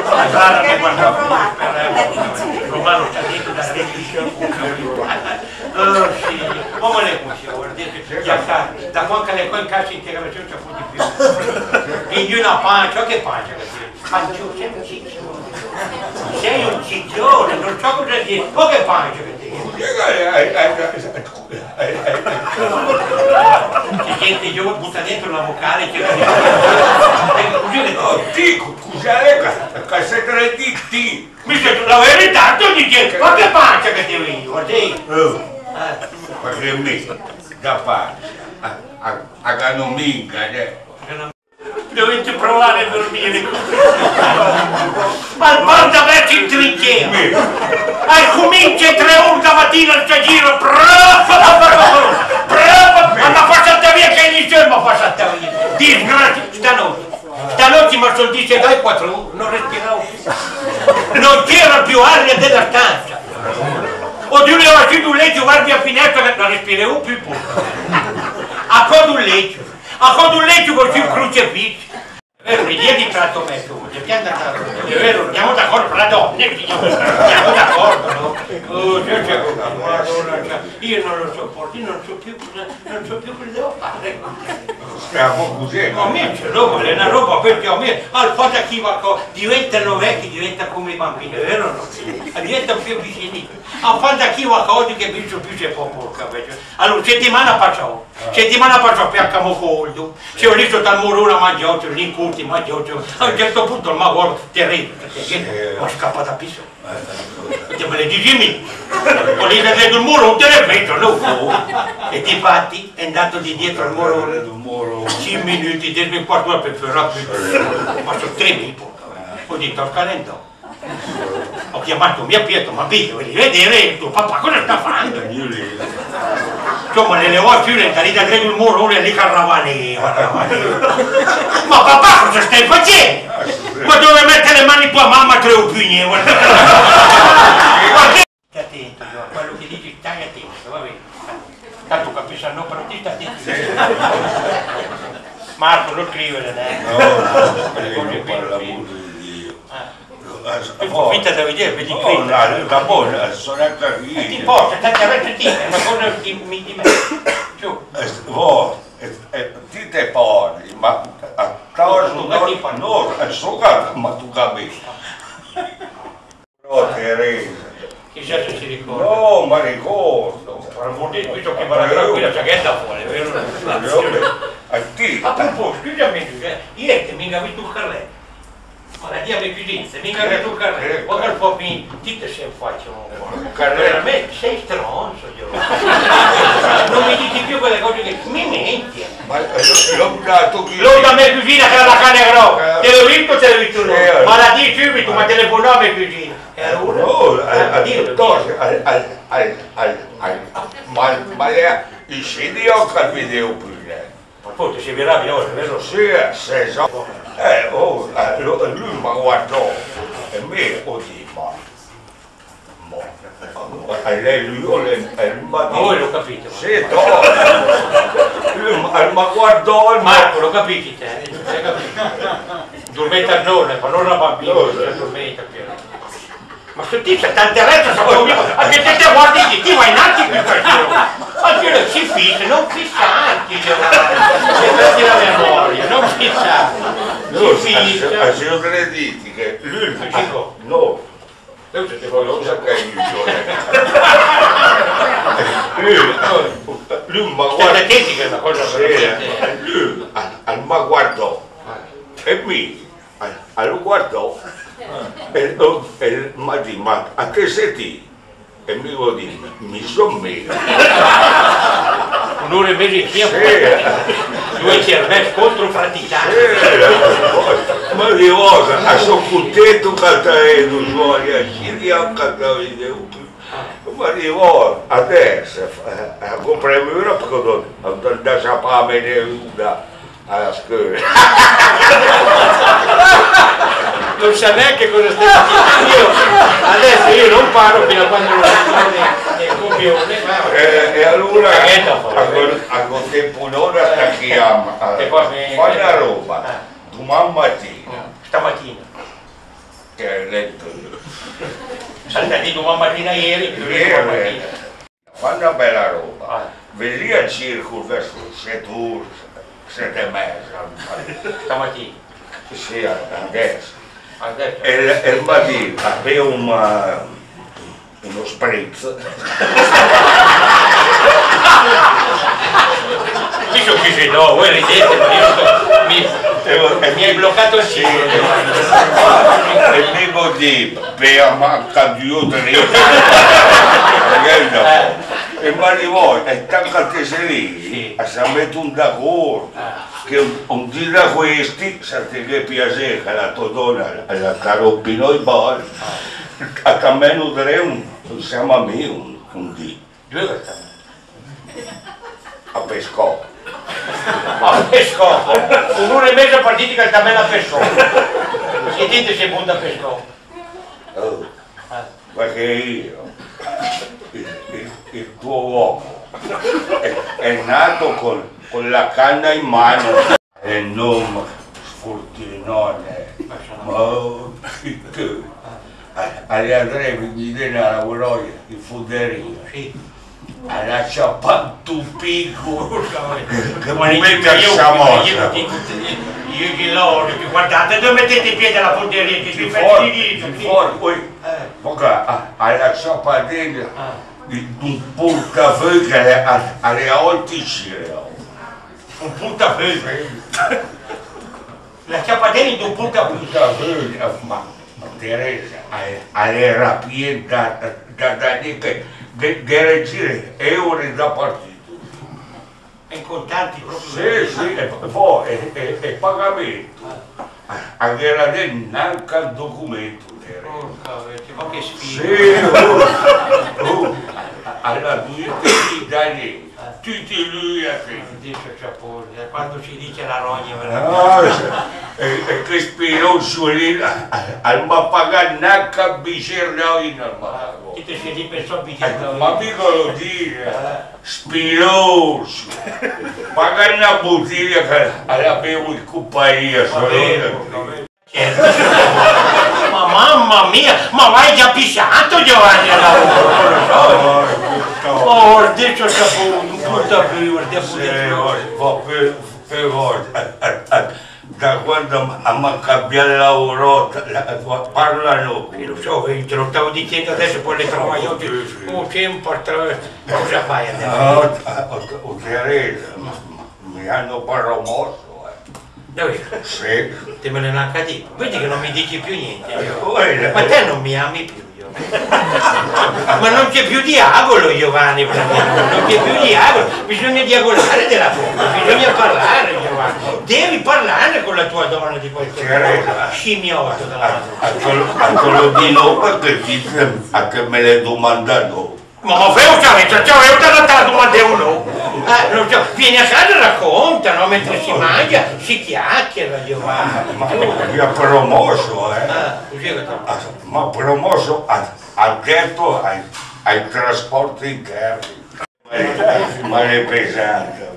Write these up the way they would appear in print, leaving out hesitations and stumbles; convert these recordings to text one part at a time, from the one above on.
Clara mi guardava Romano sta dentro da oh sì, come le possiamo da quando le qua in casa integrazione c'è fu di più in una pancia, che pancia che ti pancia, sei un ciccione, sei un ciccione, non so cosa dire, ma che pancia che ti si sente io butta dentro la vocale che Sei 3D. mi sento la verità, tu dici, ma che pancia che ti vengo, guardi? Perché me, da fare, a canominga, dovete provare a dormire così. Ma porta verso in trincea! Comincia 3 ore da mattina al giro, ma passate via che inizio, ma passate via! Disgrazia, stanotte mi sono detto dai 4 ore, non respiravo più. Non c'era più aria della stanza. O di un levato un letto, guardi a finestra che non respiravo più. A codo un letto così un crocifisso. Mi dia di tratto me tu, è vero, andiamo d'accordo per la donna, andiamo d'accordo, no? Io non lo sopporto, io non so più cosa devo fare. stiamo così. Ma me ce l'ho, ma è una roba perché a me, al fatto chi va diventano vecchi, diventa come i bambini, è vero o no? Diventano più vicini. A fatto chi va cose che più c'è poco capito. Allora, settimana facciamo piaccamo coldo, se ho visto dal muro una mangiotto, l'inculti mangiotto, a un certo punto il magoro terribile, perché ho scappato a piso. Me le dici mi, ho lì dentro il muro, un telefono, no? E ti fatti è andato di dietro al muro 5 minuti, dentro un quarto d'ora per ferrare più. Ma sono 3 minuti, ho detto al calendò. Ho chiamato mia Pietro, ma Pietro, voglio vedere tuo papà cosa sta facendo? Insomma, nelle ore più lenta, lì da dentro il muro, uno è lì che arravaneva. Ma papà cosa stai facendo? Ma dove mettere le mani tua mamma tre opinioni? Stai attento, a quello che dici stai attento, va bene. Tanto capisci no, però ti stai attento. Marco, non scrivere, Approfitta da vedere, vedi qui. La buona, sono anche qui. Ti porta, tante volte ti è una cosa di me. Giù. Ti te poni, ma a causa no, ma tu capisci. No, Teresa. Chissà se si ricorda. No, ma ricordo. Per amor di Dio, questo che va la tranquilla giacchetta fuori, vero? A te. A proposito, scusami, ieri mi ha visto un carretto. Ma dia mi cugini, se mica che tu carretto, guarda il po' mi dite se faccio un carretto. Veramente sei stronzo, io. Non mi dici più quelle cose che mi menti. Ma l'ho dato qui. L'ho da mia cugina che era la cane grossa. Te l'ho visto, te l'ho visto tu. Ma la dici subito, ma telefonò a mia cugina. E allora? No, ma i scendi ho capito più. Ma poi si verrà viola, vero? Sì, so. Lui mi guardò e me ho detto, ma lei lui ma voi lo capite? Sì, no. Lui mi guardò. Marco, lo capisci te? Hai capito? Dormite a nonna, ma non la bambina, dormite più. Ma se ti c'è tante lettere, anche se te guardi ti vai in alti qui per giro. Si fissa, non fissarti, se prendi la memoria, non fissarti. Si fissa. Se io crediti che lui... No. Io se ti voglio sapere lui mi guardò. Stai attenti che è una cosa veramente... Lui mi guardò e mi lo guardò. E mi disse, ma a che sei ti? E mi dice, mi sono messo. Un'ora e mezza in chiesa? Sì. 2 cervelli contro praticati. Sì. Ma di cosa, sono contento che te lo suoi, ci rianca da vedere. Ma di cosa, adesso, compriamo una perché non da sapere una alla scuola. Non sa neanche cosa stai facendo. Adesso io non parlo fino a quando non è copione. E allora a contemporanea stacchiamo, fai una roba, domani mattina. Stamattina. che hai letto io. Saltatino mamma mattina ieri, Fa una bella roba, vai lì al circolo verso 7 ore, 7 e mezza. stamattina. Sì, adesso. Adesso. E il mattino avevo uno spritz. Io qui se no, voi ridete, ma io mi hai bloccato il cibo. E devo dire, per manca di utile. E ma di voi, è tanto tesserini, si mette un d'accordo, che un di da questi, sapete che piace che la tua donna la caroppino i bol, a cammino siamo a me un di. A pescò. A pescò. Un'ora e mezza partiti che sta bella pescò. Sentite se buona pescò. Oh, perché io, il tuo uomo, è nato con la canna in mano e non sfortunone. Alle andrevi di denaro lavorò in fonderia. Alla ciappantuppico che mi mette a Samosa. Io che l'ho, guardate dove mettete i piedi alla fonderia che vi fuori, poi alla ciappadella di un portafoglio che alle oltre c'era. Un portafoglio? La ciappadella di un portafoglio? Ma Teresa, alle rapine da reggere euro da partito. In contanti proprio? Sì, e poi è pagamento. Anche la neanche il documento. Ma che sfiga! Sì, alla due da lì, tutti lui a te. Quando ci dice la rogna, e che spinoso lì, al ma pagare neanche a bicerla in armadio. Ti sei lì per so bicerla. Ma mica lo dire, spinoso. Pagare una bottiglia che la bevo in compagnia. Ma mamma mia, ma vai già pisciato Giovanni al lavoro? Oh, adesso c'è un punto più, per volte, da quando mi cambiato il lavoro, parlano. Lo so, te lo stavo dicendo adesso, poi le trovo io, cosa fai adesso? Teresa, mi hanno promosso. Dove? Sì. Te me ne accadito. Vedi che non mi dici più niente. Ma te non mi ami più, Giovanni. Ma non c'è più diavolo, Giovanni, non c'è più diavolo. Bisogna diavolare della bocca, bisogna parlare, Giovanni. Devi parlare con la tua donna di questo scimmiotto della madre. A quello di no perché dice a che me le domandano. Ma fai un ciao, io te la domanda uno. Vieni a casa e racconta, no? Mentre si mangia, si chiacchiera, Giovanni. Ma mi ha promosso, ma promosso ha detto ai trasporti interni. Ma è pesante.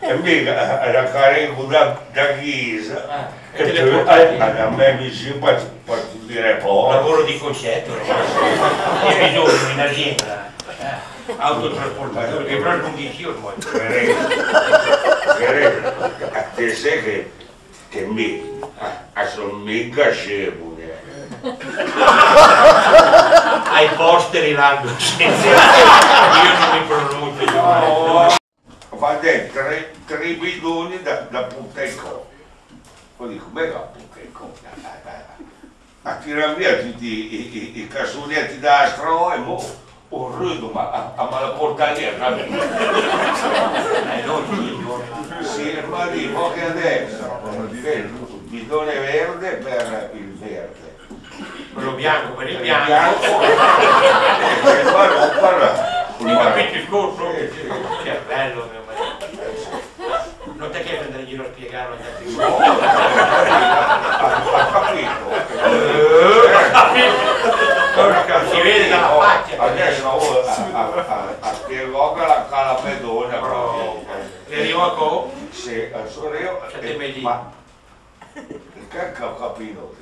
E mica la carico da Ghisa. E a me mi si fa dire poi. Lavoro di concetto, hai bisogno in azienda. Autotrasportatore, che però non dici ormai. A te sai che mi sono mica scemo. Ai posteri l'hanno io non mi pronuncio. Va dentro 3 bidoni da Puteco. Poi dico, beh, da Puteco. A tirare via tutti i cassonetti da astro e mo' un rudo, ma la portaliera. Sì, ma dico che adesso il bidone verde per il verde. Quello bianco per il bianco. Mi capito il discorso? Che è bello, mio marito. Non te che prendere in giro a spiegarlo agli altri. Si vede dalla faccia. Adesso spiegò che la calamedona. Le arrivo a sì, sono io. ma che ho capito?